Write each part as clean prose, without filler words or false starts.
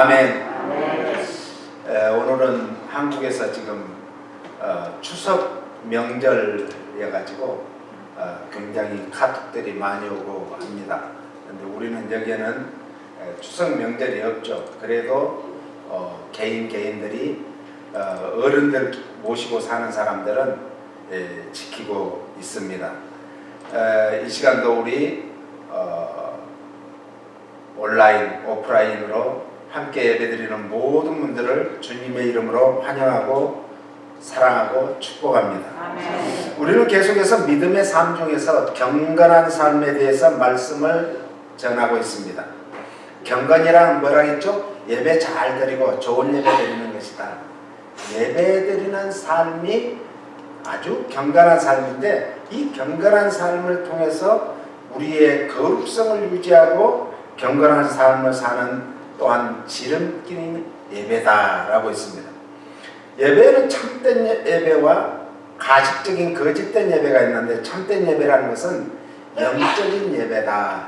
아멘. 오늘은 한국에서 지금 추석 명절이어가지고 굉장히 카톡들이 많이 오고 합니다. 그런데 우리는 여기에는 추석 명절이 없죠. 그래도 개인들이 어른들 모시고 사는 사람들은 지키고 있습니다. 이 시간도 우리 온라인, 오프라인으로 함께 예배드리는 모든 분들을 주님의 이름으로 환영하고 사랑하고 축복합니다. 아멘. 우리는 계속해서 믿음의 삶 중에서 경건한 삶에 대해서 말씀을 전하고 있습니다. 경건이란 뭐라 했죠? 예배 잘 드리고 좋은 예배 드리는 것이다. 예배 드리는 삶이 아주 경건한 삶인데, 이 경건한 삶을 통해서 우리의 거룩성을 유지하고 경건한 삶을 사는 또한 지름길인 예배다라고 했습니다. 예배는 참된 예배와 가식적인 거짓된 예배가 있는데, 참된 예배라는 것은 영적인 예배다.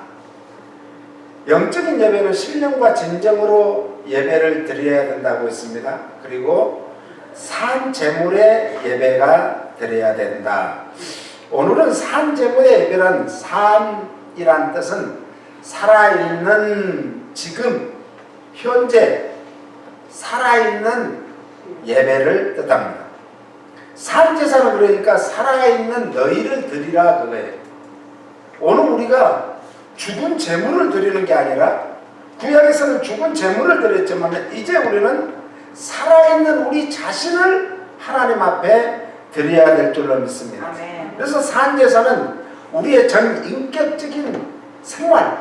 영적인 예배는 신령과 진정으로 예배를 드려야 된다고 했습니다. 그리고 산 제물의 예배가 드려야 된다. 오늘은 산 제물의 예배란, 산이란 뜻은 살아있는 지금 현재 살아있는 예배를 뜻합니다. 산제사는 그러니까 살아있는 너희를 드리라 그거예요. 오늘 우리가 죽은 제물을 드리는 게 아니라, 구약에서는 죽은 제물을 드렸지만 이제 우리는 살아있는 우리 자신을 하나님 앞에 드려야 될 줄로 믿습니다. 아멘. 그래서 산제사는 우리의 전 인격적인 생활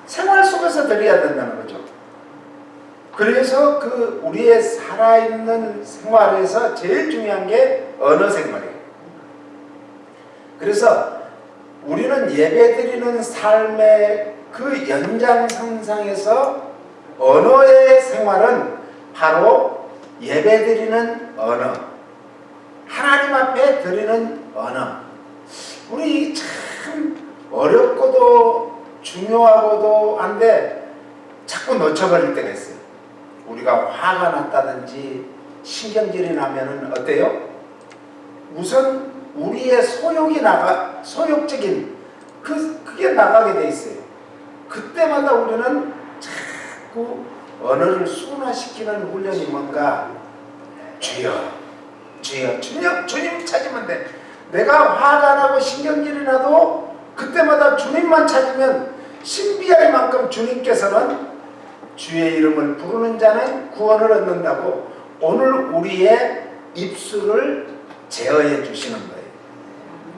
속에서 드려야 된다는 거죠. 그래서 우리의 살아있는 생활에서 제일 중요한 게 언어 생활이에요. 그래서 우리는 예배드리는 삶의 그 연장선상에서 언어의 생활은 바로 예배드리는 언어, 하나님 앞에 드리는 언어. 우리 참 어렵고도 중요하고도 한데 자꾸 놓쳐버릴 때가 있어요. 우리가 화가 났다든지 신경질이 나면은 어때요? 우선 우리의 소욕적인 그게 나가게 돼 있어요. 그때마다 우리는 자꾸 언어를 순화시키는 훈련이 뭔가, 주여 주님 찾으면 돼. 내가 화가 나고 신경질이 나도 그때마다 주님만 찾으면 신비할 만큼 주님께서는 주의 이름을 부르는 자는 구원을 얻는다고 오늘 우리의 입술을 제어해 주시는 거예요.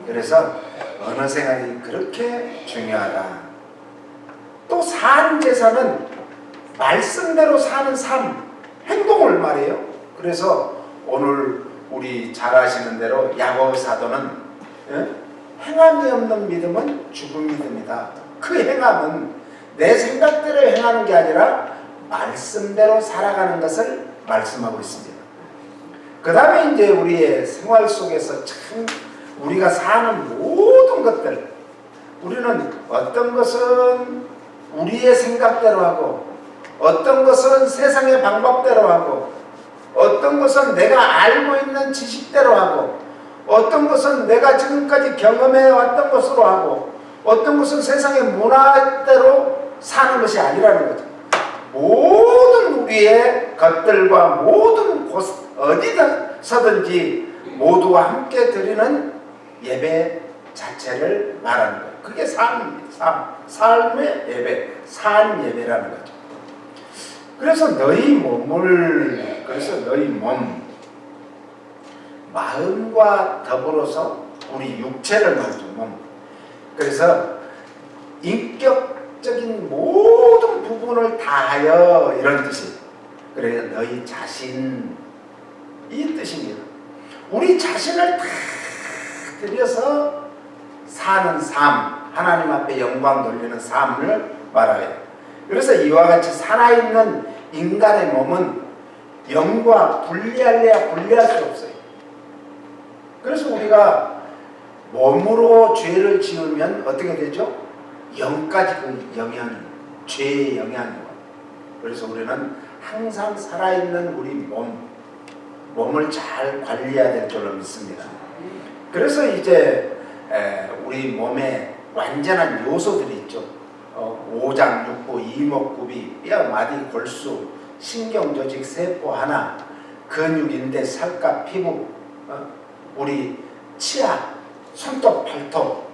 그래서 언어 생활이 그렇게 중요하다. 또 산제사는 말씀대로 사는 삶, 행동을 말해요. 그래서 오늘 우리 잘 아시는 대로 야고보 사도는 행함이 없는 믿음은 죽은 믿음이다. 그 행함은 내 생각대로 행하는 게 아니라 말씀대로 살아가는 것을 말씀하고 있습니다. 그 다음에 이제 우리의 생활 속에서 참 우리가 사는 모든 것들, 우리는 어떤 것은 우리의 생각대로 하고, 어떤 것은 세상의 방법대로 하고, 어떤 것은 내가 알고 있는 지식대로 하고, 어떤 것은 내가 지금까지 경험해 왔던 것으로 하고, 어떤 것은 세상의 문화대로 사는 것이 아니라는 거죠. 모든 우리의 것들과 모든 곳 어디서든지 모두와 함께 드리는 예배 자체를 말하는 거예요. 그게 삶의 예배, 산 예배라는 거죠. 그래서 너희 몸, 마음과 더불어서 우리 육체를 말하죠. 몸. 그래서 인격적인 모든 부분을 다하여, 이런 뜻이에요. 그래서 너희 자신, 이 뜻입니다. 우리 자신을 다 들여서 사는 삶, 하나님 앞에 영광 돌리는 삶을 말해요. 그래서 이와 같이 살아있는 인간의 몸은 영과 분리할래야 분리할 수 없어요. 그래서 우리가 몸으로 죄를 지으면 어떻게 되죠? 영까지 그 영향이, 죄의 영향이 와요. 그래서 우리는 항상 살아있는 우리 몸을 잘 관리해야 될 줄로 믿습니다. 그래서 이제 우리 몸에 완전한 요소들이 있죠. 오장, 육부, 이목구비, 뼈, 마디, 골수, 신경조직, 세포 하나, 근육, 인대, 살갗, 피부, 우리 치아, 손톱, 발톱,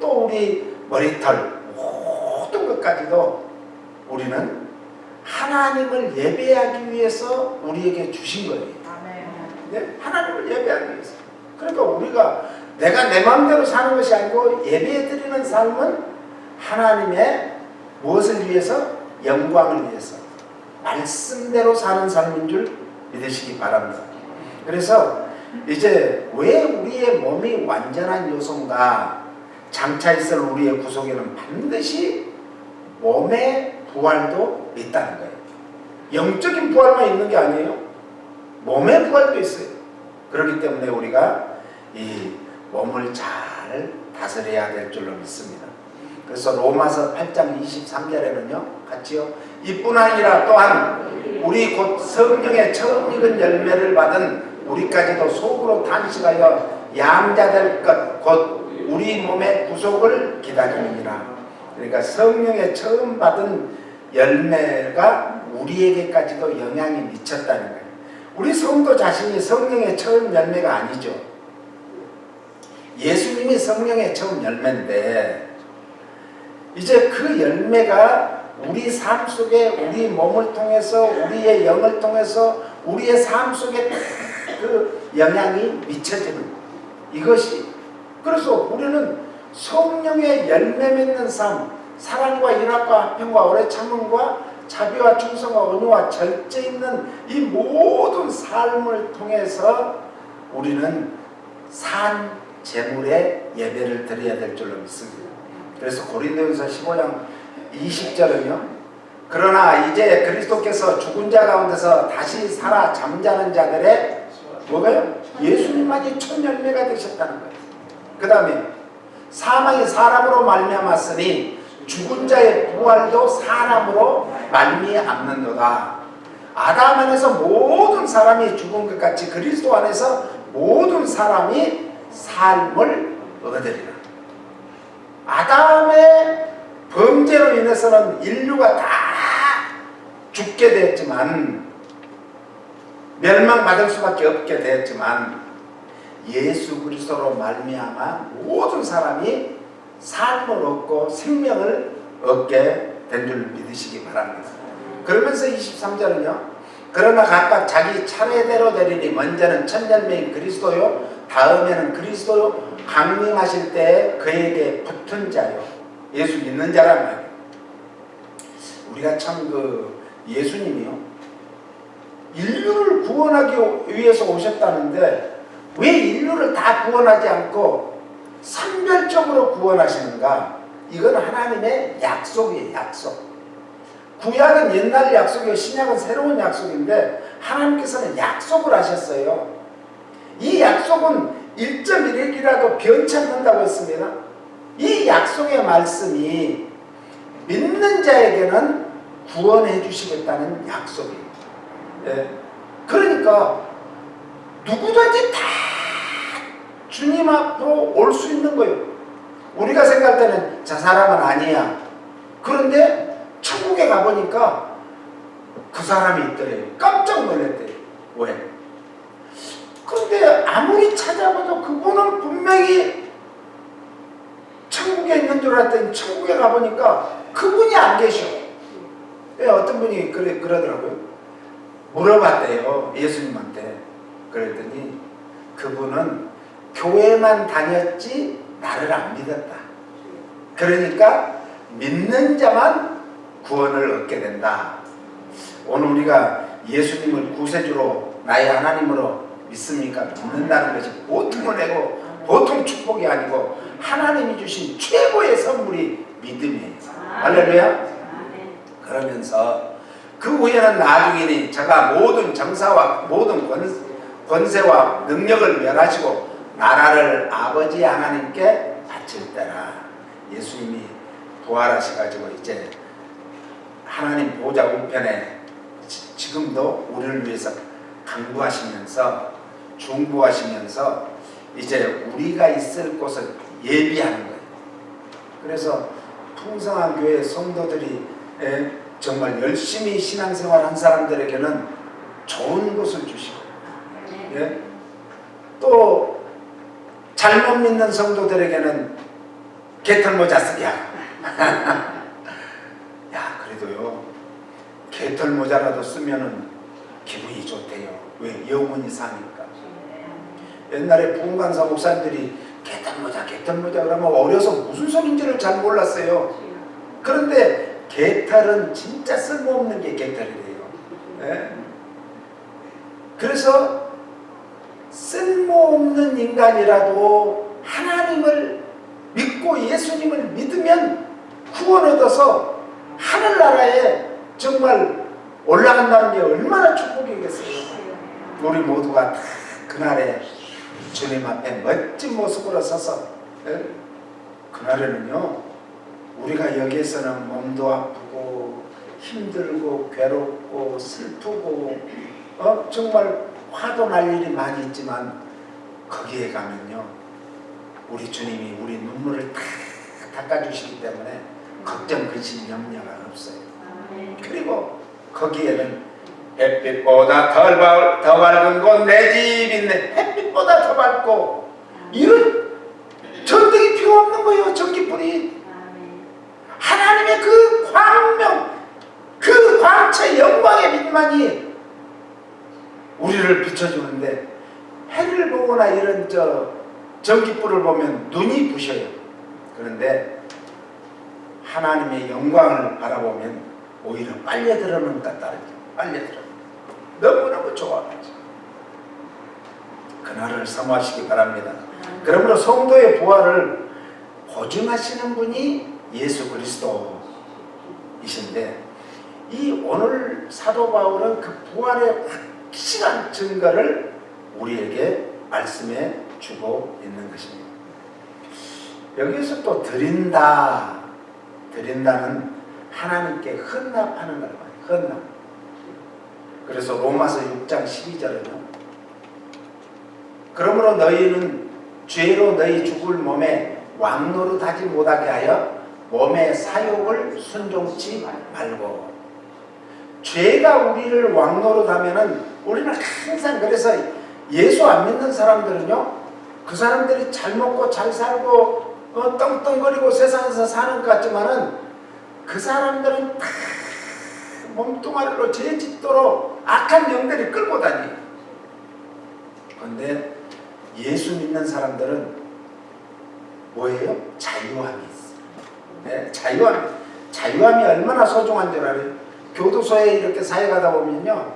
또 우리 머리털, 모든 것까지도 우리는 하나님을 예배하기 위해서 우리에게 주신 거예요. 네? 하나님을 예배하기 위해서. 그러니까 우리가 내가 내 마음대로 사는 것이 아니고 예배드리는 삶은 하나님의 무엇을 위해서? 영광을 위해서 말씀대로 사는 삶인 줄 믿으시기 바랍니다. 그래서 이제 왜 우리의 몸이 완전한 요소인가? 장차 있을 우리의 구속에는 반드시 몸의 부활도 있다는 거예요. 영적인 부활만 있는 게 아니에요. 몸의 부활도 있어요. 그렇기 때문에 우리가 이 몸을 잘 다스려야 될 줄로 믿습니다. 그래서 로마서 8장 23절에는요, 같이요. 이뿐 아니라 또한 우리 곧 성령의 처음 익은 열매를 받은 우리까지도 속으로 탄식하여 양자될 것 곧 우리 몸의 구속을 기다리느니라. 그러니까 성령의 처음 받은 열매가 우리에게까지도 영향이 미쳤다는 거예요. 우리 성도 자신이 성령의 처음 열매가 아니죠. 예수님이 성령의 처음 열매인데 이제 그 열매가 우리 삶 속에 우리 몸을 통해서 우리의 영을 통해서 우리의 삶 속에 그 영향이 미쳐지는 이것이. 그래서 우리는 성령의 열매 맺는 삶, 사랑과 인합과 화평과 오래 참음과 자비와 충성과 온유와 절제 있는 이 모든 삶을 통해서 우리는 산 제물의 예배를 드려야 될 줄로 믿습니다. 그래서 고린도전서 15장 20절은요. 그러나 이제 그리스도께서 죽은 자 가운데서 다시 살아 잠자는 자들의 뭐가요? 예수님만이 첫 열매가 되셨다는 거예요. 그 다음에 사망이 사람으로 말미암았으니 죽은 자의 부활도 사람으로 말미암는도다. 아담 안에서 모든 사람이 죽은 것 같이 그리스도 안에서 모든 사람이 삶을 얻으리라. 아담의 범죄로 인해서는 인류가 다 죽게 되었지만 멸망받을 수밖에 없게 되었지만 예수 그리스도로 말미암아 모든 사람이 삶을 얻고 생명을 얻게 된 줄 믿으시기 바랍니다. 그러면서 23절은요. 그러나 각각 자기 차례대로 되리니 먼저는 첫 열매인 그리스도요 다음에는 그리스도 강림하실 때에 그에게 붙은 자요. 예수 믿는 자란 말이에요. 우리가 참 예수님이요 인류를 구원하기 위해서 오셨다는데 왜 인류를 다 구원하지 않고 선별적으로 구원하시는가? 이건 하나님의 약속이에요. 약속. 구약은 옛날 약속이고 신약은 새로운 약속인데 하나님께서는 약속을 하셨어요. 이 약속은 1.1핵이라도 변치 않는다고 했습니다. 이 약속의 말씀이 믿는 자에게는 구원해 주시겠다는 약속이에요. 네. 그러니까 누구든지 다 주님 앞으로 올 수 있는 거예요. 우리가 생각할 때는 저 사람은 아니야. 그런데 천국에 가보니까 그 사람이 있더래요. 깜짝 놀랐대요. 왜? 그런데 아무리 찾아봐도 그분은 분명히 천국에 있는 줄 알았더니 천국에 가보니까 그분이 안 계셔. 어떤 분이 그러더라고요. 물어봤대요. 예수님한테. 그랬더니 그분은 교회만 다녔지 나를 안 믿었다. 그러니까 믿는 자만 구원을 얻게 된다. 오늘 우리가 예수님을 구세주로 나의 하나님으로 믿습니까? 믿는다는 것이 보통 은혜고 보통 축복이 아니고 하나님이 주신 최고의 선물이 믿음이에요. 할렐루야. 그러면서 그 후에는 나중에는 저가 모든 정사와 모든 권세와 능력을 멸하시고 나라를 아버지 하나님께 바칠 때라. 예수님이 부활하셔가지고 이제 하나님 보좌 우편에 지금도 우리를 위해서 강구하시면서 중보하시면서 이제 우리가 있을 곳을 예비하는 거예요. 그래서 풍성한 교회 성도들이 정말 열심히 신앙생활 한 사람들에게는 좋은 곳을 주시고, 또 잘못 믿는 성도들에게는 개털모자 쓰게 하고 야, 그래도요 개털모자라도 쓰면은 기분이 좋대요. 왜? 영혼이 사니까. 옛날에 부흥강사 목사님들이 개털모자 그러면 어려서 무슨 소린지를 잘 몰랐어요. 그런데 개털은 진짜 쓸모없는 게 개털이래요. 그래서 쓸모없는 인간이라도 하나님을 믿고 예수님을 믿으면 구원 얻어서 하늘나라에 정말 올라간다는 게 얼마나 축복이겠어요. 우리 모두가 다 그날에 주님 앞에 멋진 모습으로 서서, 그날에는요 우리가 여기에서는 몸도 아프고 힘들고 괴롭고 슬프고 정말 화도 날 일이 많이 있지만, 거기에 가면요 우리 주님이 우리 눈물을 다 닦아주시기 때문에 걱정, 근심, 염려가 없어요. 그리고 거기에는 햇빛보다 더 밝은 곳 내 집 있네. 햇빛보다 더 밝고 이런 전등이 필요 없는 거예요. 전기불이. 하나님의 그 광명, 그 광채 영광의 빛만이 우리를 비춰주는데, 해를 보거나 이런 전기불을 보면 눈이 부셔요. 그런데 하나님의 영광을 바라보면 오히려 빨려 들어오는 것 따르죠. 빨려 들어. 너무너무 좋아하죠. 그날을 사모하시기 바랍니다. 그러므로 성도의 부활을 보증하시는 분이 예수 그리스도이신데, 이 오늘 사도 바울은 그 부활의 확실한 증거를 우리에게 말씀해 주고 있는 것입니다. 여기서 또 드린다는 하나님께 헌납하는 걸 말해요. 헌납. 그래서 로마서 6장 12절에는 그러므로 너희는 죄로 너희 죽을 몸에 왕노릇하지 못하게 하여 몸의 사욕을 순종치 말고. 죄가 우리를 왕노릇하면은 우리는 항상, 그래서 예수 안 믿는 사람들은요 그 사람들이 잘 먹고 잘 살고 떵떵거리고 세상에서 사는 것 같지만은 그 사람들은 다 몸뚱아리로 죄짓도록 악한 영들이 끌고 다니. 그런데 예수 믿는 사람들은 뭐예요? 자유함이 있어요. 자유함이 얼마나 소중한 줄 알아요? 교도소에 이렇게 사역하다 보면요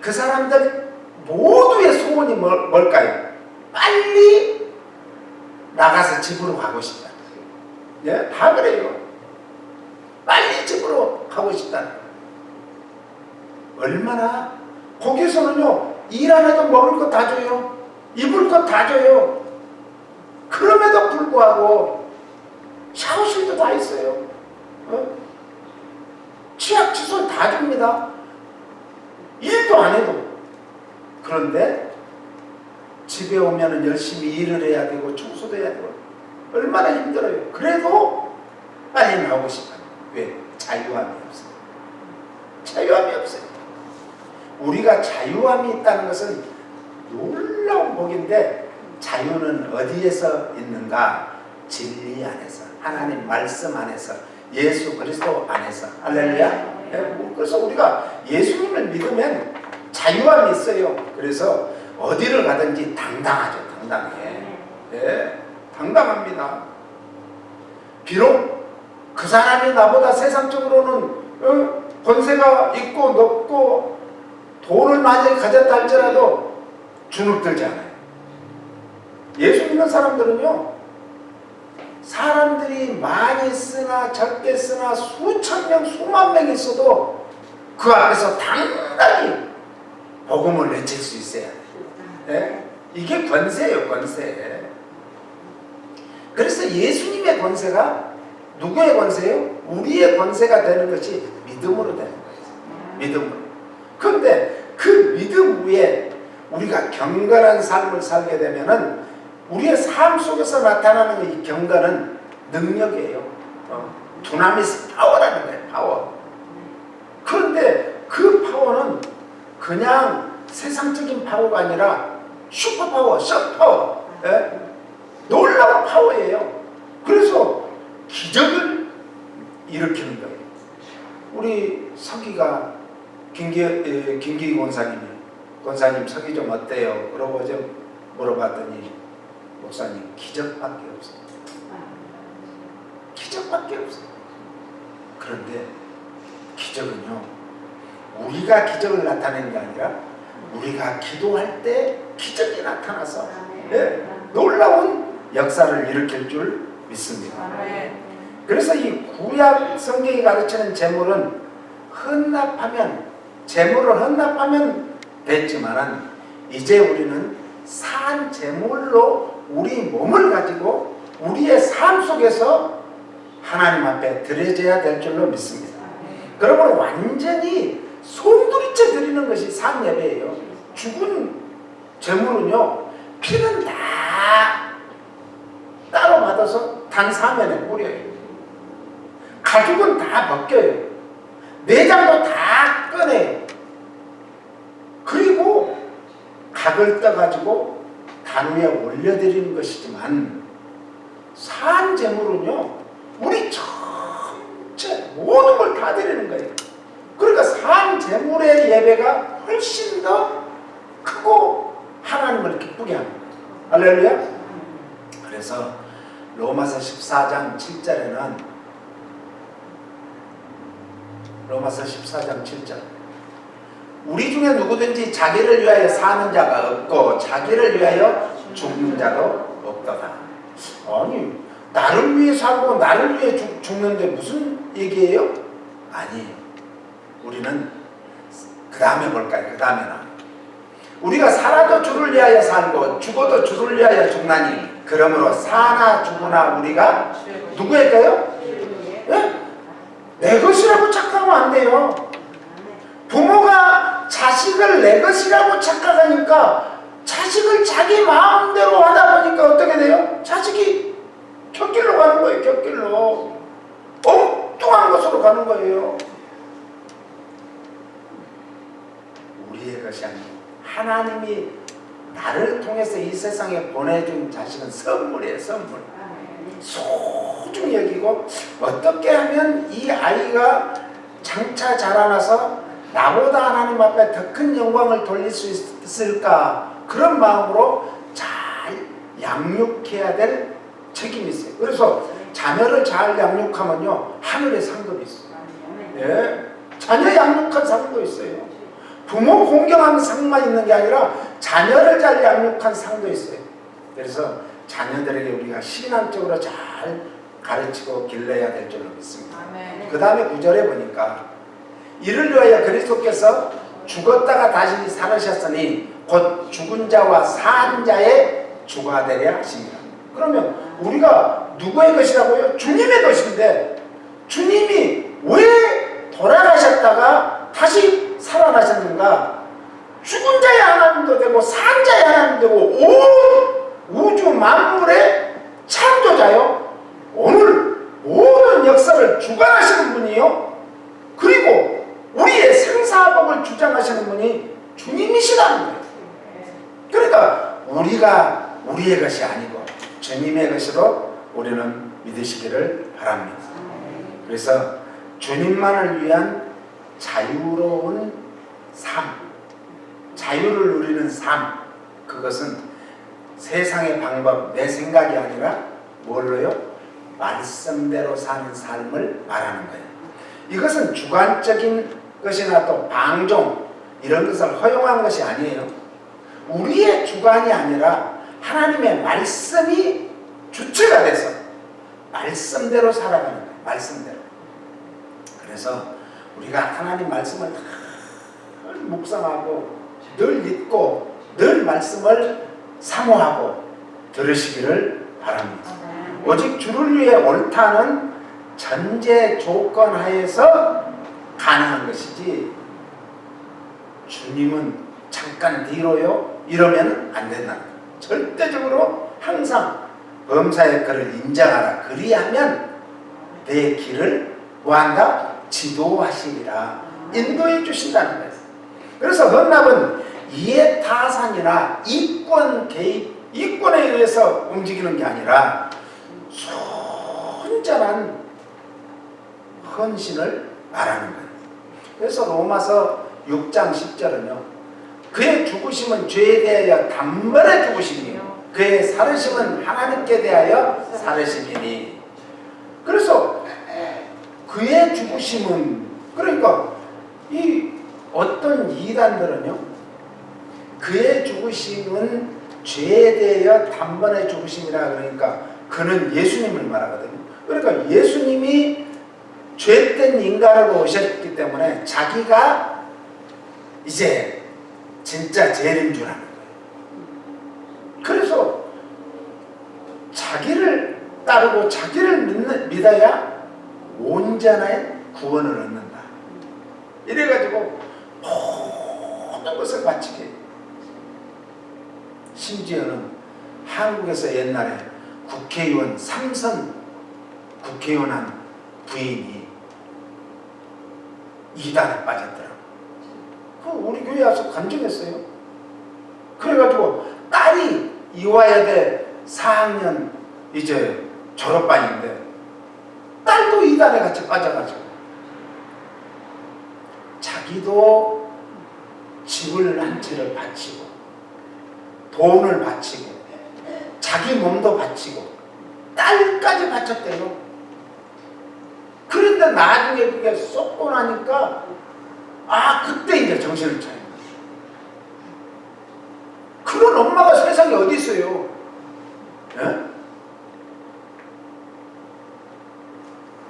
그 사람들 모두의 소원이 뭘까요? 빨리 나가서 집으로 가고 싶다. 다 그래요. 빨리 집으로 가고 싶다. 얼마나 거기서는요 일 안 해도 먹을 거 다 줘요. 입을 거 다 줘요. 그럼에도 불구하고 샤워실도 다 있어요. 치약 칫솔 다 줍니다. 일도 안 해도. 그런데 집에 오면은 열심히 일을 해야 되고 청소도 해야 되고 얼마나 힘들어요. 그래도 빨리 나오고 싶어요. 왜? 자유함이 없어요. 자유함이 없어요. 우리가 자유함이 있다는 것은 놀라운 복인데, 자유는 어디에서 있는가? 진리 안에서, 하나님 말씀 안에서, 예수 그리스도 안에서. 할렐루야. 그래서 우리가 예수님을 믿으면 자유함이 있어요. 그래서 어디를 가든지 당당하죠. 당당해. 당당합니다. 비록 그 사람이 나보다 세상적으로는 권세가 있고 높고 돈을 많이 가졌다 할지라도 주눅들지 않아요. 예수 믿는 사람들은요 사람들이 많이 쓰나 적게 쓰나 수천 명 수만 명 있어도 그 앞에서 당당히 복음을 외칠 수 있어야 돼요. 이게 권세예요. 권세. 그래서 예수님의 권세가 누구의 권세예요? 우리의 권세가 되는 것이 믿음으로 되는 거예요. 믿음으로. 그런데 그 믿음 위에 우리가 경건한 삶을 살게 되면은 우리의 삶 속에서 나타나는 이 경건은 능력이에요. 두나미스 파워라는 거예요. 파워. 그런데 그 파워는 그냥 세상적인 파워가 아니라 슈퍼파워, 셔파워, 놀라운 파워예요. 그래서 기적을 일으키는 거예요. 우리 서기가 김기희 권사님 서기 좀 어때요? 그러고 좀 물어봤더니 목사님 기적밖에 없어요. 기적밖에 없어요. 그런데 기적은요, 우리가 기적을 나타내는 게 아니라 우리가 기도할 때 기적이 나타나서 놀라운 역사를 일으킬 줄 믿습니다. 그래서 이 구약 성경이 가르치는 제물은 제물을 헌납하면 됐지만은 이제 우리는 산 제물로 우리 몸을 가지고 우리의 삶 속에서 하나님 앞에 드려져야 될 줄로 믿습니다. 그러므로 완전히 손들이쳐 드리는 것이 산 예배예요. 죽은 제물은요, 피는 다 따로 받아서 단사면에 뿌려요. 가죽은 다 벗겨요. 내장도 다 꺼내요. 그리고 각을 떠가지고 단 위에 올려드리는 것이지만 산 제물은요, 우리 전체 모든 걸 다 드리는 거예요. 그러니까 산 제물의 예배가 훨씬 더 크고 하나님을 기쁘게 합니다. 할렐루야. 그래서 로마서 14장 7절에는 로마서 14장 7절 우리 중에 누구든지 자기를 위하여 사는 자가 없고 자기를 위하여 죽는 자도 없도다. 아니, 나를 위해 살고 나를 위해 죽는데 무슨 얘기예요? 아니, 우리는 그 다음에 볼까요? 그 다음에는 우리가 살아도 주를 위하여 살고 죽어도 주를 위하여 죽나니 그러므로 사나 죽으나 우리가 누구일까요? 네? 내 것이라고 착각하면 안 돼요. 부모가 자식을 내 것이라고 착각하니까 자식을 자기 마음대로 하다 보니까 어떻게 돼요? 자식이 곁길로 가는 거예요. 곁길로 엉뚱한 것으로 가는 거예요. 우리의 것이 아니고 하나님이 나를 통해서 이 세상에 보내준 자식은 선물이에요. 선물. 소중히 여기고 어떻게 하면 이 아이가 장차 자라나서 나보다 하나님 앞에 더 큰 영광을 돌릴 수 있을까, 그런 마음으로 잘 양육해야 될 책임이 있어요. 그래서 자녀를 잘 양육하면요, 하늘에 상급이 있어요. 예, 자녀 양육한 상도 있어요. 부모 공경하는 상만 있는 게 아니라 자녀를 잘 양육한 상도 있어요. 그래서 자녀들에게 우리가 신앙적으로 잘 가르치고 길러야 될 줄로 믿습니다. 그 다음에 9절에 보니까 이를 위하여 그리스도께서 죽었다가 다시 살으셨으니 곧 죽은 자와 산 자의 주가 되려 하십니다. 그러면 우리가 누구의 것이라고요? 주님의 것인데 주님이 왜 돌아가셨다가 다시 살아나셨는가? 죽은 자의 하나님도 되고 산 자의 하나님도 되고 온 우주 만물의 창조자요, 오늘 모든 역사를 주관하시는 분이요, 그리고 우리의 생사복을 주장하시는 분이 주님이시라는 거예요. 그러니까 우리가 우리의 것이 아니고 주님의 것으로 우리는 믿으시기를 바랍니다. 그래서 주님만을 위한 자유로운 삶, 자유를 누리는 삶, 그것은 세상의 방법, 내 생각이 아니라 뭘로요? 말씀대로 사는 삶을 말하는 거예요. 이것은 주관적인 것이나 또 방종 이런 것을 허용한 것이 아니에요. 우리의 주관이 아니라 하나님의 말씀이 주체가 돼서 말씀대로 살아가는 거예요. 말씀대로. 그래서 우리가 하나님 말씀을 늘 묵상하고 늘 읽고 늘 말씀을 사모하고 들으시기를 바랍니다. 오직 주를 위해 옳다는 전제 조건 하에서 가능한 것이지 주님은 잠깐 뒤로요 이러면 안 된다. 절대적으로 항상 범사의 그를 인정하라. 그리하면 내 길을 뭐한다? 지도하시리라. 인도해 주신다는 거예요. 그래서 헌납은 이해타산이나 이권 개입, 이권에 의해서 움직이는 게 아니라 순전한 헌신을 말하는 거예요. 그래서 로마서 6장 10절은요. 그의 죽으심은 죄에 대하여 단번에 죽으심이요 그의 살으심은 하나님께 대하여 살으심이니. 그래서 그의 죽으심은, 그러니까 이 어떤 이단들은요 그의 죽으심은 죄에 대하여 단번에 죽으심이라, 그러니까 그는 예수님을 말하거든요. 그러니까 예수님이 죄된 인간으로 오셨기 때문에 자기가 이제 진짜 죄인 줄 아는 거예요. 그래서 자기를 따르고 자기를 믿어야 온전한 구원을 얻는다. 이래가지고 모든 것을 바치게. 심지어는 한국에서 옛날에 국회의원 삼선 국회의원 부인이 이단에 빠졌더라고. 우리 교회 와서 간증했어요. 그래가지고 딸이 이화여대 4학년 이제 졸업반인데 딸도 이단에 같이 빠져가지고 자기도 집을 한 채를 바치고 돈을 바치고 자기 몸도 바치고 딸까지 바쳤대요. 그런데 나중에 그게 쏟고 나니까 그때 이제 정신을 차린 거예요. 그런 엄마가 세상에 어디 있어요? 예?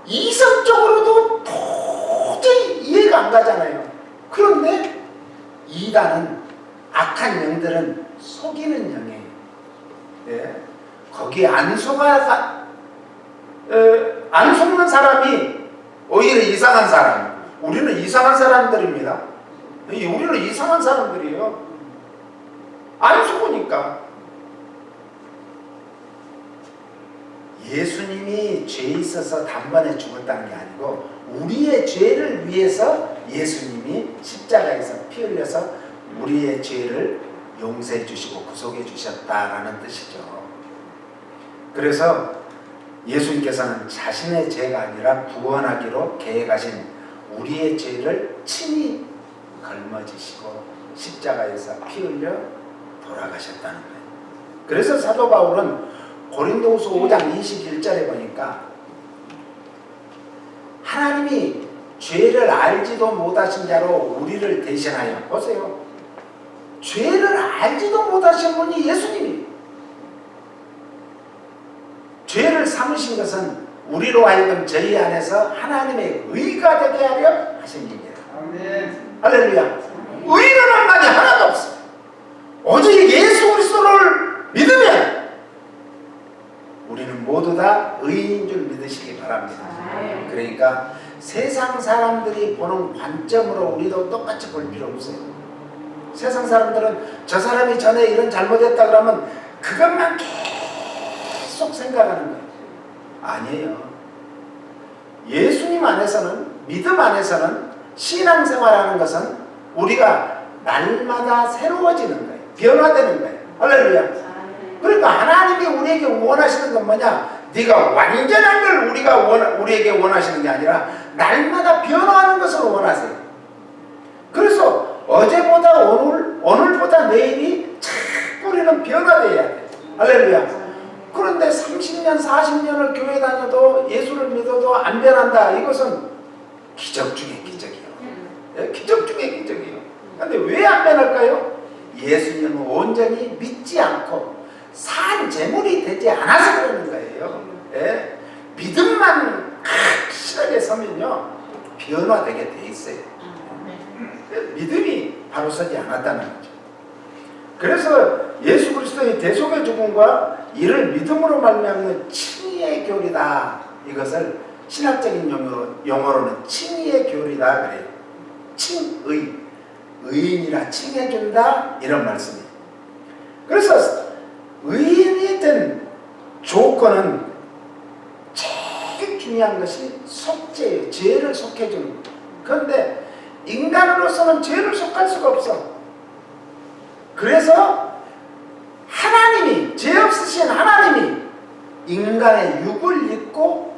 이성적으로도 도저히 이해가 안 가잖아요. 그런데 이단은, 악한 영들은 속이는 영이에요. 예? 거기에 안 속는 사람이 오히려 이상한 사람. 우리는 이상한 사람들입니다. 우리는 이상한 사람들이에요. 안 속으니까. 예수님이 죄 있어서 단번에 죽었다는 게 아니고 우리의 죄를 위해서 예수님이 십자가에서 피 흘려서 우리의 죄를 용서해 주시고 구속해 주셨다라는 뜻이죠. 그래서 예수님께서는 자신의 죄가 아니라 구원하기로 계획하신 우리의 죄를 친히 걸머지시고 십자가에서 피 흘려 돌아가셨다는 거예요. 그래서 사도 바울은 고린도후서 5장 21절에 보니까 하나님이 죄를 알지도 못하신 자로 우리를 대신하여, 보세요, 죄를 알지도 못하신 분이 예수님이에요. 죄를 삼으신 것은 우리로 하여금 저희 안에서 하나님의 의가 되게 하려 하신 일이에요. 아멘. 할렐루야. 의는 한마디 하나도 없어요. 오직 예수 그리스도를 믿으면 우리는 모두 다 의인 줄 믿으시기 바랍니다. 그러니까 세상 사람들이 보는 관점으로 우리도 똑같이 볼 필요 없어요. 세상 사람들은 저 사람이 전에 이런 잘못했다 그러면 그것만 계속 생각하는 거예요. 아니에요. 예수님 안에서는, 믿음 안에서는 신앙생활하는 것은 우리가 날마다 새로워지는 거예요. 변화되는 거예요. 할렐루야. 그러니까 하나님이 우리에게 원하시는 건 뭐냐? 네가 완전한 걸 우리에게 원하시는 게 아니라 날마다 변화하는 것을 원하세요. 그래서 어제보다 오늘보다 내일이 자꾸 우리는 변화돼야 돼. 할렐루야. 그런데 30년, 40년을 교회 다녀도 예수를 믿어도 안 변한다. 이것은 기적 중에 기적이에요. 네? 기적 중에 기적이에요. 그런데 왜 안 변할까요? 예수님은 온전히 믿지 않고 산 제물이 되지 않아서 그러는 거예요. 네? 믿음만 확실하게 서면요 변화되게 돼 있어요. 믿음이 바로 서지 않았다는 거죠. 그래서 예수 그리스도의 대속의 죽음과 이를 믿음으로 말미암는 칭의의 교리다. 이것을 신학적인 용어로는 칭의의 교리다 그래요. 칭의, 의인이라 칭해준다 이런 말씀이에요. 그래서 의인이 된 조건은 제일 중요한 것이 속죄예요. 죄를 속해주는 거예요. 그런데 인간으로서는 죄를 속할 수가 없어. 그래서 하나님이, 죄 없으신 하나님이 인간의 육을 입고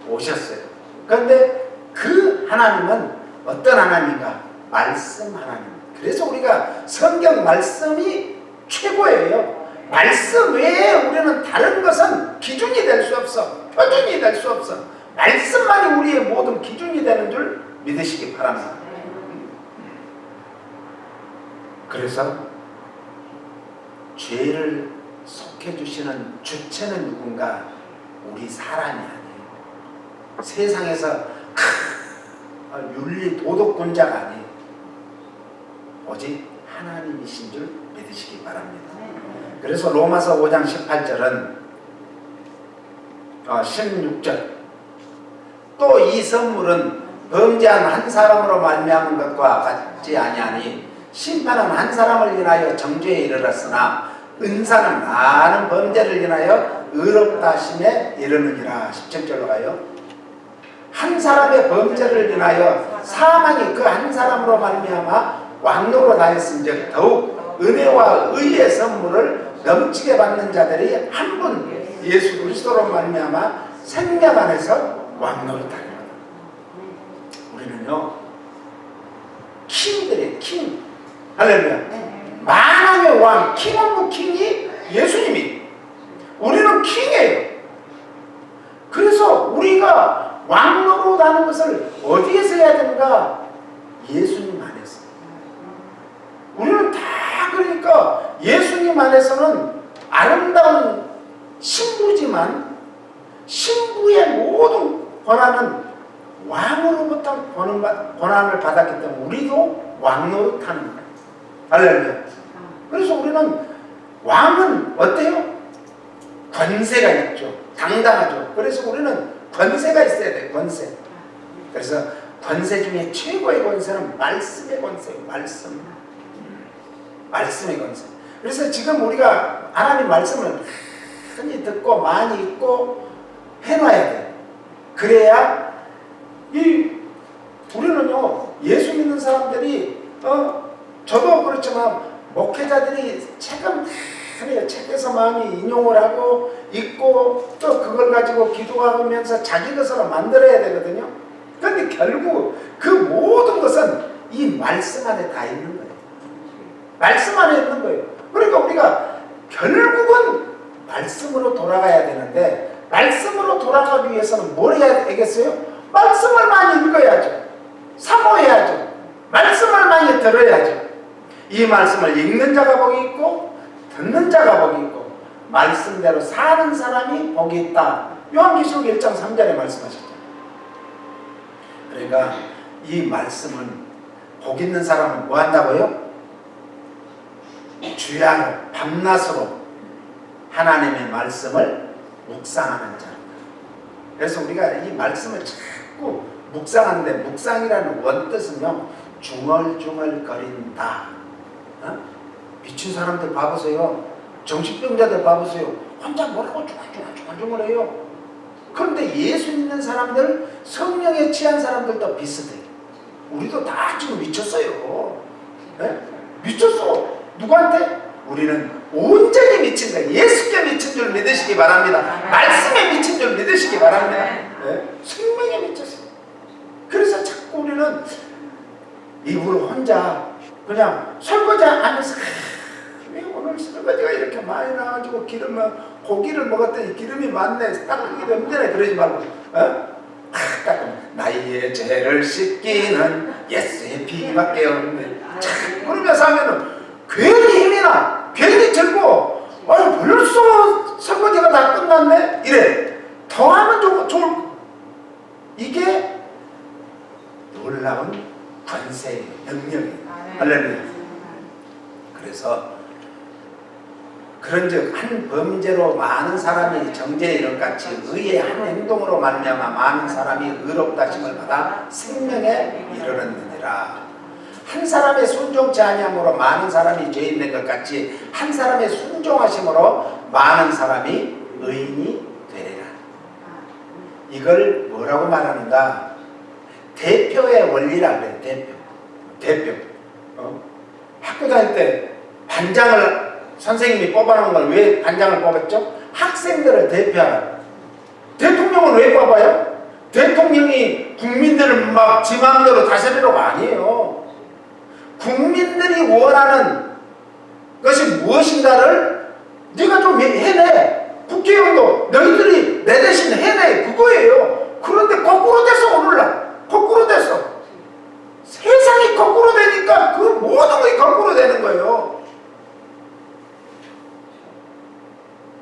오셨어요. 그런데 그 하나님은 어떤 하나님인가? 말씀 하나님. 그래서 우리가 성경 말씀이 최고예요. 말씀 외에 우리는 다른 것은 기준이 될 수 없어. 표준이 될 수 없어. 말씀만이 우리의 모든 기준이 되는 줄 믿으시기 바랍니다. 그래서 죄를 속해주시는 주체는 누군가? 우리 사람이 아니에요. 세상에서 윤리 도덕군자가 아니에요. 오직 하나님이신 줄 믿으시기 바랍니다. 그래서 로마서 5장 18절은 16절 또 이 선물은 범죄한 한 사람으로 말미암은 것과 같지 아니하니 심판은 한 사람을 인하여 정죄에 이르렀으나 은사는 많은 범죄를 인하여 의롭다 하심에 이르느니라. 17절로 가요. 한 사람의 범죄를 인하여 사망이 그 한 사람으로 말미암아 왕노로 다했은즉 더욱 은혜와 의의 선물을 넘치게 받는 자들이 한 분 예수 그리스도로 말미암아 생명 안에서 왕노릇하리로다. 우리는요 킹들이에요. 킹. 할렐루야. 만왕의 왕, 킹 오브 킹이 예수님이. 우리는 킹이에요. 그래서 우리가 왕노릇하는 것을 어디에서 해야 되는가? 예수님 안에서. 우리는 다 그러니까 예수님 안에서는 아름다운 신부지만 신부의 모든 권한은 왕으로부터 권한을 받았기 때문에 우리도 왕노릇하는 거예요. 할렐루야. 그래서 우리는 왕은 어때요? 권세가 있죠. 당당하죠. 그래서 우리는 권세가 있어야 돼요. 권세. 그래서 권세 중에 최고의 권세는 말씀의 권세예요. 말씀의 권세. 그래서 지금 우리가 하나님 말씀을 많이 듣고 많이 읽고 해놔야 돼요. 그래야 우리는요 예수 믿는 사람들이 저도 그렇지만 목회자들이 책은 그래요. 책에서 많이 인용을 하고 읽고 또 그걸 가지고 기도하면서 자기 것으로 만들어야 되거든요. 그런데 결국 그 모든 것은 이 말씀 안에 다 있는 거예요. 말씀 안에 있는 거예요. 그러니까 우리가 결국은 말씀으로 돌아가야 되는데 말씀으로 돌아가기 위해서는 뭘 해야 되겠어요? 말씀을 많이 읽어야죠. 사모해야죠. 말씀을 많이 들어야죠. 이 말씀을 읽는 자가 복이 있고 듣는 자가 복이 있고 말씀대로 사는 사람이 복이 있다. 요한계시록 1장 3절에 말씀하셨죠. 그러니까 이 말씀은 복 있는 사람은 뭐 한다고요? 주야로 밤낮으로 하나님의 말씀을 묵상하는 자. 그래서 우리가 이 말씀을 자꾸 묵상하는데 묵상이라는 원뜻은요 중얼중얼 거린다. 미친 사람들 봐보세요. 정신병자들 봐보세요. 혼자 뭐라고 중얼중얼해요. 그런데 예수 믿는 사람들, 성령에 취한 사람들도 비슷해요. 우리도 다 지금 미쳤어요. 네? 미쳤어. 누구한테? 우리는 온전히 미친 거예요. 예수께 미친 줄 믿으시기 바랍니다. 말씀에 미친 줄 믿으시기 바랍니다. 네? 생명에 미쳤어요. 그래서 자꾸 우리는 입으로 혼자 그냥 설거지 하면서 왜 오늘 설거지가 이렇게 많이 나가지고 고기를 먹었더니 기름이 많네, 닦기도 힘드네, 그러지 말고 나의 죄를 씻기는 예수의 피밖에 없네 그러면서 하면은 괜히 힘이 나, 괜히 들고 벌써 설거지가 다 끝났네 이래. 더 하면 좋을 이게 놀라운 권세의 능력이에요. 할렐루야. 그래서 그런즉 한 범죄로 많은 사람이 정죄에 이른같이 의의 한 행동으로 말미암아 많은 사람이 의롭다 하심을 받아 생명에 이르렀느니라. 한 사람의 순종치 아니함으로 많은 사람이 죄 있는 것 같이 한 사람의 순종하심으로 많은 사람이 의인이 되리라. 이걸 뭐라고 말하는가? 대표의 원리라 그래. 대표. 학교 다닐 때 반장을 선생님이 뽑아놓은 걸 왜 반장을 뽑았죠? 학생들을 대표하라. 대통령은 왜 뽑아요? 대통령이 국민들을 막 지 마음대로 다스리려고 아니에요. 국민들이 원하는 것이 무엇인가를 네가 좀 해내. 국회의원도 너희들이 내 대신 해내. 그거예요. 그런데 거꾸로 돼서 오늘날 거꾸로 돼서 세상이 거꾸로 되니까 그 모든 것이 거꾸로 되는 거예요.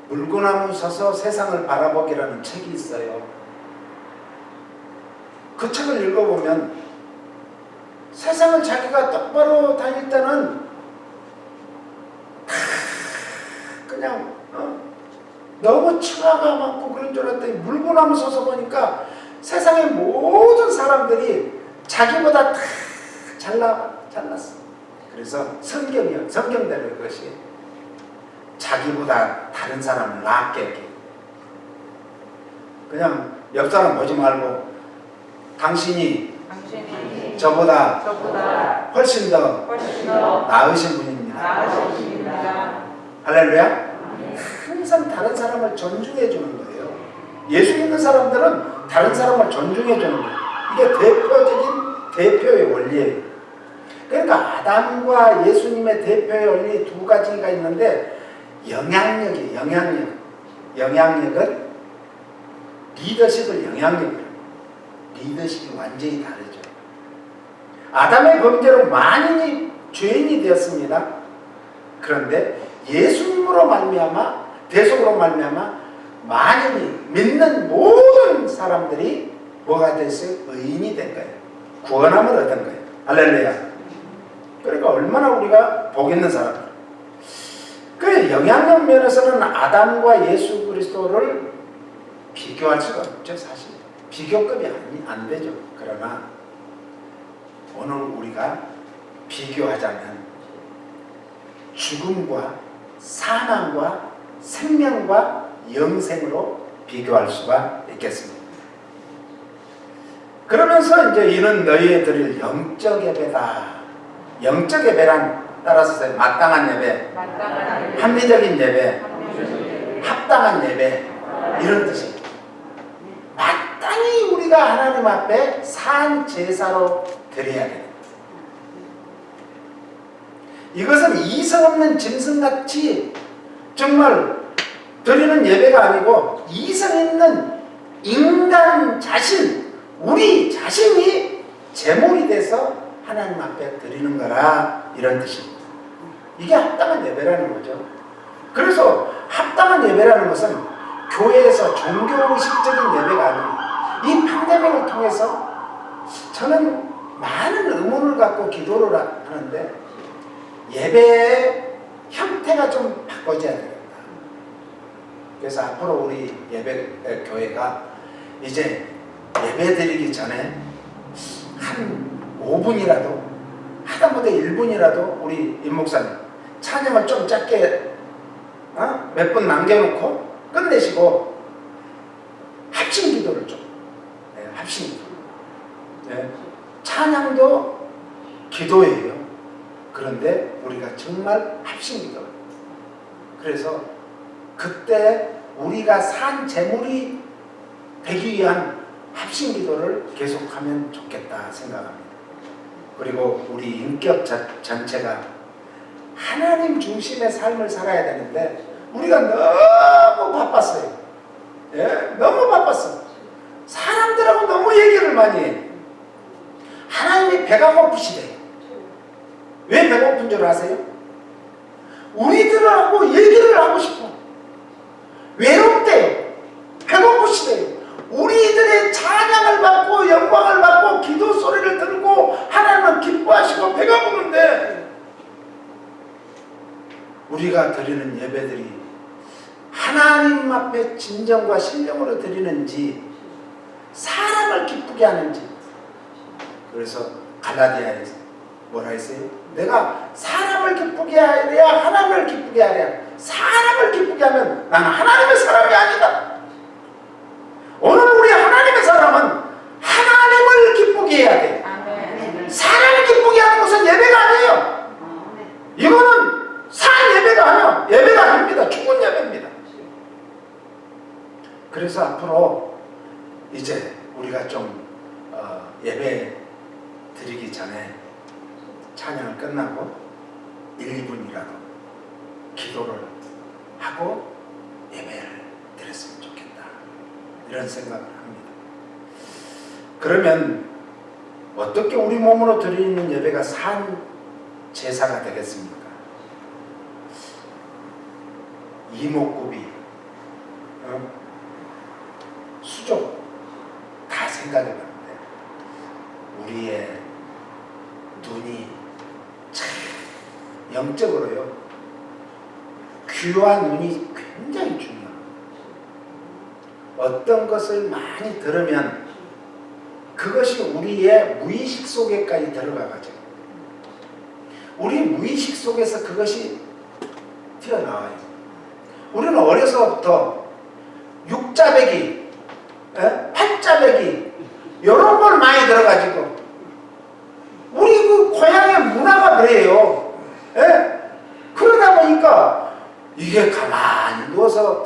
물구나무 서서 세상을 바라보기라는 책이 있어요. 그 책을 읽어보면 세상을 자기가 똑바로 다닐 때는 그냥 너무 치화가 많고 그런 줄 알았더니 물구나무 서서 보니까 세상의 모든 사람들이 자기보다 다 잘났어. 그래서 성경대로 그것이 자기보다 다른 사람을 낫게 이렇게. 그냥 옆 사람 보지 말고 당신이 저보다 훨씬 더 나으신 분입니다. 할렐루야. 항상 다른 사람을 존중해 주는 거예요. 예수 믿는 사람들은 다른 사람을 존중해 주는 거예요. 이게 대표의 원리예요. 그러니까 아담과 예수님의 대표의 원리 두 가지가 있는데 영향력은 리더십을 영향력이에요. 리더십이 완전히 다르죠. 아담의 범죄로 만인이 죄인이 되었습니다. 그런데 예수님으로 말미암아 대속으로 말미암아 만인이 믿는 모든 사람들이 뭐가 됐어요? 의인이 된 거예요. 구원함을 얻은 거예요. 할렐루야. 그러니까 얼마나 우리가 복 있는 사람들. 그 영향력 면에서는 아담과 예수 그리스도를 비교할 수가 없죠. 사실 비교급이 안 되죠. 그러나 오늘 우리가 비교하자면 죽음과 사망과 생명과 영생으로 비교할 수가 있겠습니다. 그러면서 이제 이는 너희에 드릴 영적 예배다. 영적 예배란 따라서 마땅한 예배, 합리적인 예배, 합당한 예배 이런 뜻입니다. 마땅히 우리가 하나님 앞에 산 제사로 드려야 됩니다. 이것은 이성 없는 짐승같이 정말 드리는 예배가 아니고 이성 있는 인간 자신, 우리 자신이 제물이 돼서 하나님 앞에 드리는 거라 이런 뜻입니다. 이게 합당한 예배라는 거죠. 그래서 합당한 예배라는 것은 교회에서 종교의식적인 예배가 아니에요. 이 팬데믹을 통해서 저는 많은 의문을 갖고 기도를 하는데 예배의 형태가 좀 바꿔져야 되겠다. 그래서 앞으로 우리 예배 교회가 이제 예배 드리기 전에 한 5분이라도 하다못해 1분이라도 우리 임 목사님 찬양을 좀 짧게 몇 분 남겨놓고 끝내시고 합심 기도를 좀 합심 기도. 찬양도 기도예요. 그런데 우리가 정말 합심 기도. 그래서 그때 우리가 산 제물이 되기 위한 합심 기도를 계속하면 좋겠다 생각합니다. 그리고 우리 인격 전체가 하나님 중심의 삶을 살아야 되는데 우리가 너무 바빴어요. 너무 바빴어. 사람들하고 너무 얘기를 많이 해. 하나님이 배가 고프시대요. 왜 배고픈 줄 아세요? 우리들하고 얘기를 하고 싶어. 외롭대요. 배고프시대요. 우리들의 찬양을 받고 영광을 받고 기도 소리를 들고 하나님은 기뻐하시고 배가 부른데 우리가 드리는 예배들이 하나님 앞에 진정과 신령으로 드리는지 사람을 기쁘게 하는지. 그래서 갈라디아에서 뭐라 했어요? 내가 사람을 기쁘게 하랴 하나님을 기쁘게 하랴. 사람을 기쁘게 하면 나는 하나님의 사람이 아니다. 오늘 우리 하나님의 사람은 하나님을 기쁘게 해야 돼. 사람을 기쁘게 하는 것은 예배가 아니에요. 이거는 산 예배가 아니에요. 예배가 아닙니다. 죽은 예배입니다. 그래서 앞으로 이제 우리가 좀 예배 드리기 전에 찬양을 끝나고 1, 2분이라도 기도를 하고 예배를 드렸으면 좋겠다. 이런 생각을 합니다. 그러면 어떻게 우리 몸으로 드리는 예배가 산 제사가 되겠습니까? 이목구비, 수족 다 생각해봤는데 우리의 눈이 참 영적으로요 귀와 눈이 굉장히 중요합니다. 어떤 것을 많이 들으면 그것이 우리의 무의식 속에까지 들어가가지고 우리 무의식 속에서 그것이 튀어나와요. 우리는 어려서부터 육자배기, 팔자배기 이런 걸 많이 들어가지고 우리 그 고향의 문화가 그래요. 그러다 보니까 이게 가만히 누워서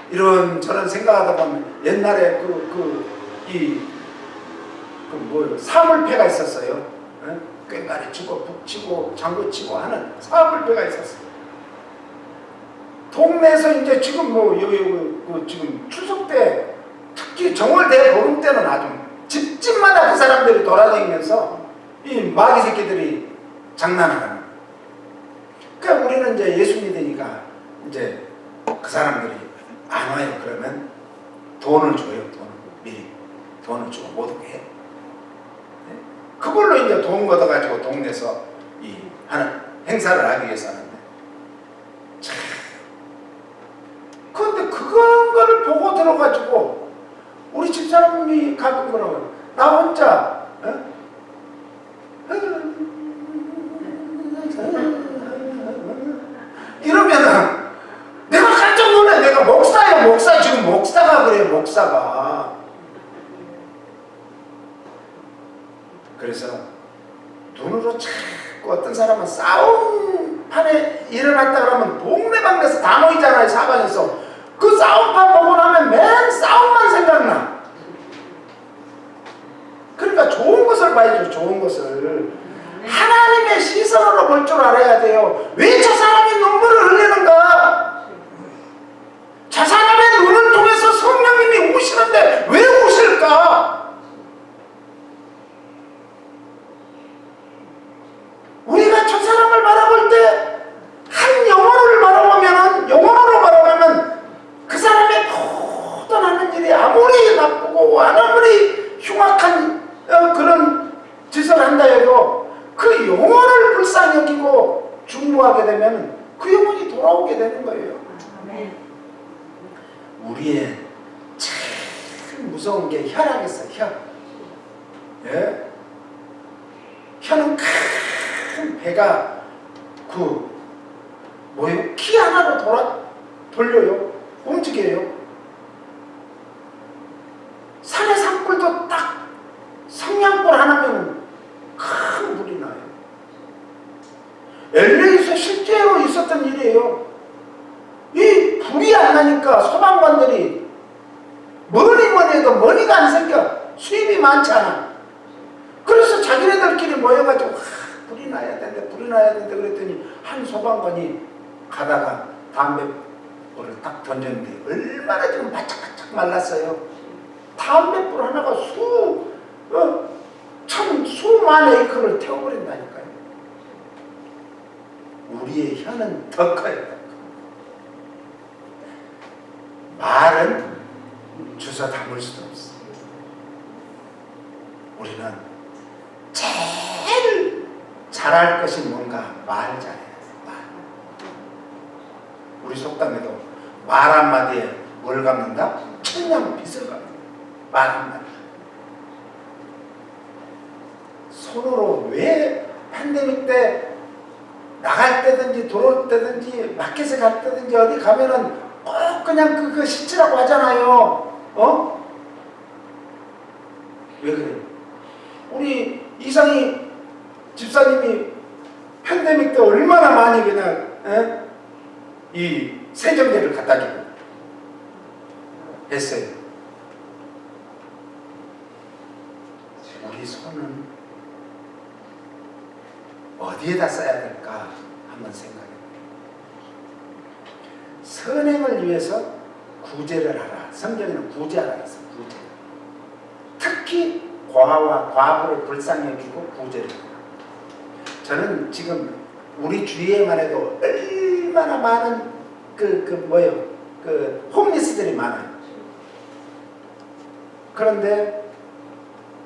이런저런 생각하다 보면 옛날에 사물패가 있었어요. 꽹과리 치고 북 치고 장구 치고 하는 사물패가 있었어요. 동네에서 이제 지금 지금 추석 때 특히 정월대 보름 때는 아주 집집마다 그 사람들이 돌아다니면서 이 마귀 새끼들이 장난하는. 그러니까 우리는 이제 예수 믿으니까 이제 그 사람들이 안 와요. 그러면 돈을 줘요. 미리 돈을 주고 못 오게 해. 그걸로 이제 돈 걷어가지고 동네에서 하는 행사를 하기 위해서 하는데 참. 그런데 그런 거를 보고 들어가지고 우리 집사람이 가끔 그러면 나 혼자 이러면은 내가 깜짝 놀래. 내가 목사예요. 목사. 지금 목사가 그래요. 목사가. 그래서 눈으로 자꾸 어떤 사람은 싸움판에 일어났다 그러면 동네방네에서 다 모이잖아요. 사방에서. 그 싸움판 보고 나면 맨 싸움만 생각나. 그러니까 좋은 것을 봐야죠. 좋은 것을. 하나님의 시선으로 볼 줄 알아야 돼요. 왜 저 사람이 눈물을 흘리는가? 저 사람의 눈을 통해서 성령님이 우시는데 왜 우실까? 우리가 저 사람을 바라볼 때 한 영혼으로 바라보면 그 사람의 모든 하는 일이 아무리 나쁘고 아무리 흉악한 그런 짓을 한다 해도 그 영혼을 불쌍히 여기고 중보하게 되면 그 영혼이 돌아오게 되는 거예요. 우리의 참 무서운 게 혀라고 했어요. 혀. 예? 혀는 큰 배가 키 하나로 돌려요. 움직여요. 산의 산불도 딱 성냥불 하나면 큰 불이 나요. LA에서 실제로 있었던 일이에요. 이 불이 안 나니까 소방관들이 뭐니 해도 머리가 안 생겨. 수입이 많지 않아. 그래서 자기네들끼리 모여가지고 불이 나야 되는데 그랬더니 한 소방관이 가다가 담배불을 딱 던졌는데 얼마나 지금 바짝바짝 말랐어요. 담배불 하나가 수만 에이커를 태워버린다니까요. 우리의 혀는 더 커요. 말은 주워 담을 수도 없어. 우리는 제일 잘할 것이 뭔가 말 잘해야 돼. 말. 우리 속담에도 말 한마디에 뭘 갚는다? 천냥 빚을 갚는다. 말 한마디. 손으로 왜 팬데믹 때 나갈 때든지 들어올 때든지 마켓에 갈 때든지 어디 가면은 꼭 그냥 그거 시치라고 하잖아요. 왜 그래요? 우리 이상희 집사님이 팬데믹 때 얼마나 많이 그냥 이 세정제를 갖다 주고 했어요. 우리 손은 어디에다 써야 될까 한번 생각해. 선행을 위해서 구제를 하라. 성경에는 구제하라 했어. 구제. 특히 과와 과부를 불쌍히 여기고 구제를 하라. 저는 지금 우리 주위에만 해도 얼마나 많은 홈리스들이 많아요. 그런데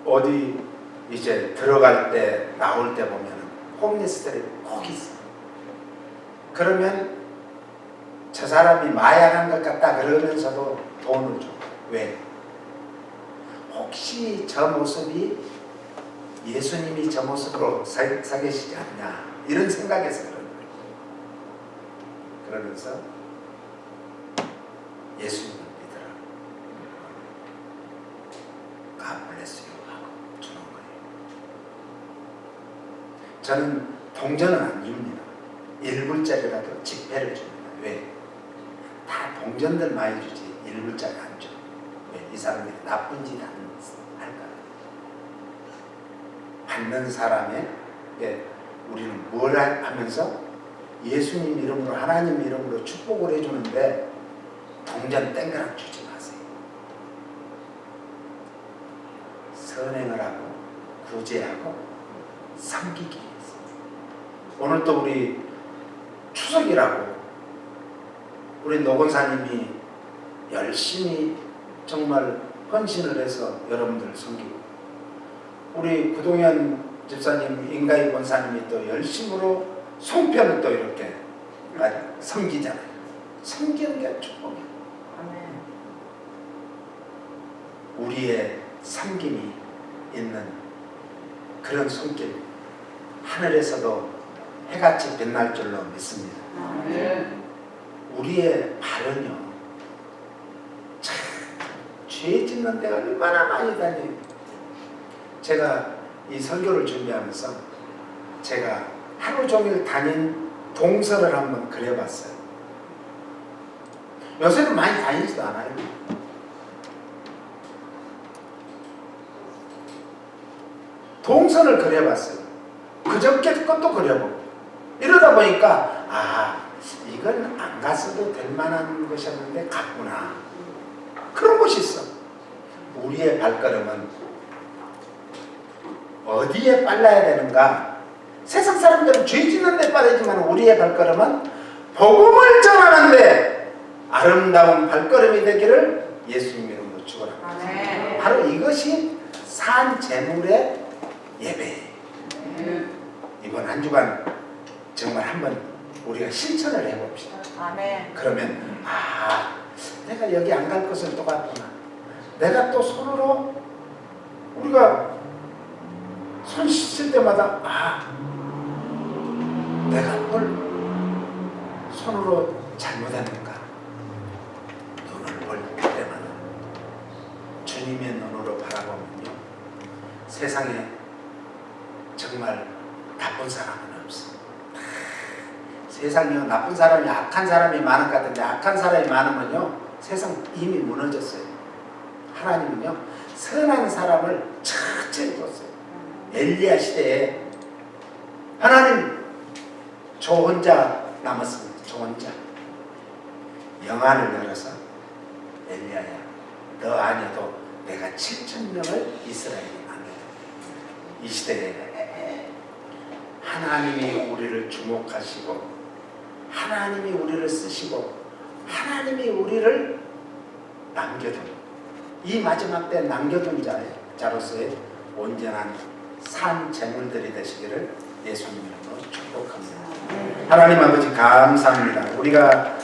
어디 이제 들어갈 때 나올 때 보면 홈리스들이 꼭 있어요. 그러면 저 사람이 마약한 것 같다 그러면서도 돈을 줘. 왜? 혹시 저 모습이 예수님이 저 모습으로 서 계시지 않냐 이런 생각에서 그런 거예요. 그러면서 예수님을 믿으라. God bless you 하고 주는 거예요. 저는 동전은 안 줍니다. 1불짜리라도 지폐를 줍니다. 왜? 다 동전들 많이 주지 1불짜리 안 줘. 왜? 이 사람들이 나쁜 짓 할까? 받는 사람에게 우리는 뭘 하면서 예수님 이름으로 하나님 이름으로 축복을 해주는데 동전 땡그랑 주지 마세요. 선행을 하고 구제하고 섬기기 위해서. 오늘 또 우리 추석이라고 우리 노건사님이 열심히 정말 헌신을 해서 여러분들을 섬기고 우리 구동현 집사님, 인가희 권사님이 또 열심으로 송편을 또 이렇게 섬기잖아요. 섬기는 게 축복이에요. 우리의 섬김이 있는 그런 손길 하늘에서도 해같이 빛날 줄로 믿습니다. 우리의 발은요 참 죄 짓는 데가 얼마나 많이 다녀요. 제가 이 설교를 준비하면서 제가 하루 종일 다닌 동서를 한번 그려봤어요. 요새는 많이 다니지도 않아요. 동선을 그려봤어요. 그저께 것도 그려보고 이러다 보니까 이건 안 갔어도 될 만한 것이었는데 갔구나. 그런 곳이 있어. 우리의 발걸음은 어디에 빨라야 되는가? 세상 사람들은 죄 짓는 데 빠르지만 우리의 발걸음은 복음을 전하는데 아름다운 발걸음이 되기를 예수님 이름으로 축원합니다. 바로 이것이 산 제물의 예배예요. 이번 한 주간 정말 한번 우리가 실천을 해봅시다. 그러면 내가 여기 안 갈 것을 또 갔구나. 내가 또 손으로 우리가 손 씻을 때마다 내가 뭘 손으로 잘못했는가. 눈을 볼 때마다 주님의 눈으로 바라보면요 세상에 정말 나쁜 사람은 없어. 세상이요 나쁜 사람이 악한 사람이 많은 것 같은데 악한 사람이 많으면요 세상 이미 무너졌어요. 하나님은요 선한 사람을 천천히 뒀어요. 엘리야 시대에 하나님 저 혼자 남았습니다. 저 혼자 영안을 열어서 엘리야야 너 아니어도 내가 7,000명을 이스라엘에 남겨요. 이 시대에 하나님이 우리를 주목하시고 하나님이 우리를 쓰시고 하나님이 우리를 남겨둔 이 마지막 때 남겨둔 자로서의 온전한 산 제물들이 되시기를 예수님 이름으로 축복합니다. 하나님 아버지 감사합니다. 우리가